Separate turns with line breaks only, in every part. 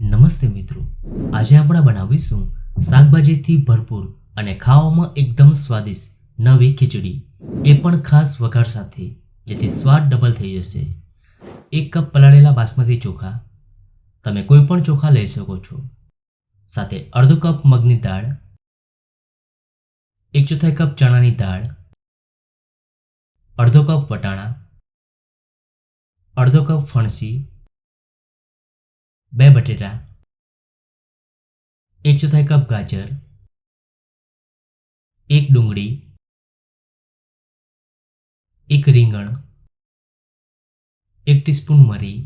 નમસ્તે મિત્રો, આજે આપણે બનાવીશું શાકભાજીથી ભરપૂર અને ખાવામાં એકદમ સ્વાદિષ્ટ નવી ખીચડી, એ પણ ખાસ વઘાર સાથે, જેથી સ્વાદ ડબલ થઈ જશે. 1 કપ પલાળેલા બાસમતી ચોખા, તમે કોઈ પણ ચોખા લઈ શકો છો. સાથે અડધો કપ મગની દાળ, 1/4 કપ ચણાની દાળ, અડધો કપ વટાણા, અડધો કપ ફણસી, 2 બટેટા, 1/4 કપ ગાજર, 1 ડુંગળી, 1 રીંગણ, 1 ટીસ્પૂન મરી,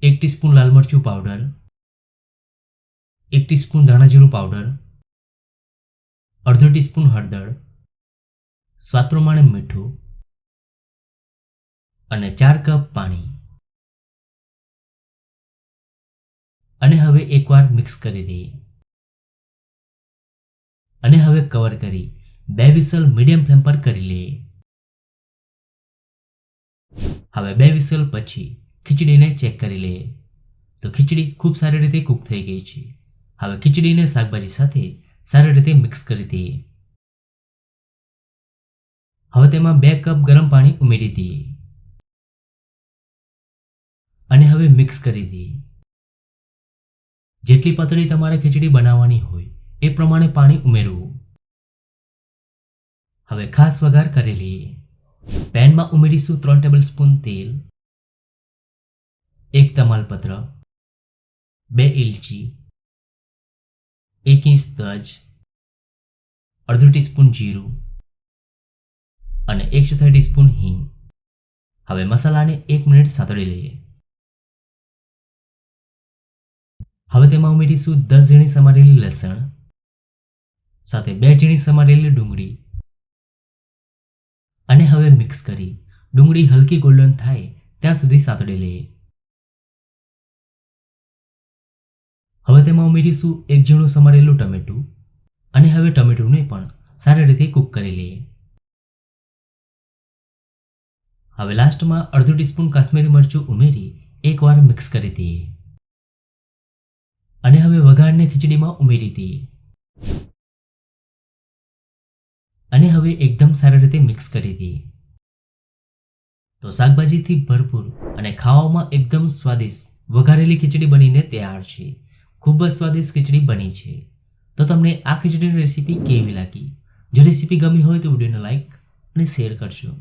1 ટીસ્પૂન લાલ મરચું પાવડર, 1 ટીસ્પૂન ધાણા જીરું પાવડર, અડધો ટીસ્પૂન હળદર, સ્વાદ પ્રમાણે મીઠું અને 4 કપ પાણી. અને હવે એકવાર મિક્સ કરી દઈએ. અને હવે કવર કરી 2 વિસલ મીડિયમ ફ્લેમ પર કરી લઈએ. હવે 2 વિસલ પછી ખીચડીને ચેક કરી લઈએ તો ખીચડી ખૂબ સારી રીતે કૂક થઈ ગઈ છે. હવે ખીચડીને શાકભાજી સાથે સારી રીતે મિક્સ કરી દઈએ. હવે તેમાં 2 કપ ગરમ પાણી ઉમેરી દઈએ અને હવે મિક્સ કરી દઈએ. જેટલી પાતળી તમારે ખીચડી બનાવવાની હોય એ પ્રમાણે પાણી ઉમેરવું. હવે ખાસ વઘાર કરી લઈએ. પેનમાં ઉમેરીશું 3 ટેબલસ્પૂન તેલ, 1 તમાલપત્ર, 2 ઇલચી, 1 ઇંચ તજ, અડધો ટીસ્પૂન જીરું અને 1/4 ટીસ્પૂન હિંગ. હવે મસાલાને 1 મિનિટ સાતળી લઈએ. હવે તેમાં ઉમેરીશું 10 ઝીણી સમારેલી લસણ, સાથે 2 ઝીણી સમારેલી ડુંગળી અને હવે મિક્સ કરી ડુંગળી હલકી ગોલ્ડન થાય ત્યાં સુધી સાતળી લઈએ. હવે તેમાં ઉમેરીશું 1 ઝીણું સમારેલું ટમેટું અને હવે ટમેટુને પણ સારી રીતે કૂક કરી લઈએ. હવે લાસ્ટમાં અડધો ટીસ્પૂન કાશ્મીરી મરચું ઉમેરી એકવાર મિક્સ કરી દઈએ અને હવે વઘારને ખીચડીમાં ઉમેરી દઈએ અને હવે એકદમ સારી રીતે મિક્સ કરી દઈએ. તો શાકભાજીથી ભરપૂર અને ખાવામાં એકદમ સ્વાદિષ્ટ વઘારેલી ખીચડી બનીને તૈયાર છે. ખૂબ જ સ્વાદિષ્ટ ખીચડી બની છે. તો તમને આ ખીચડીની રેસીપી કેવી લાગી? જો રેસીપી ગમી હોય તો વિડીયોને લાઈક અને શેર કરજો.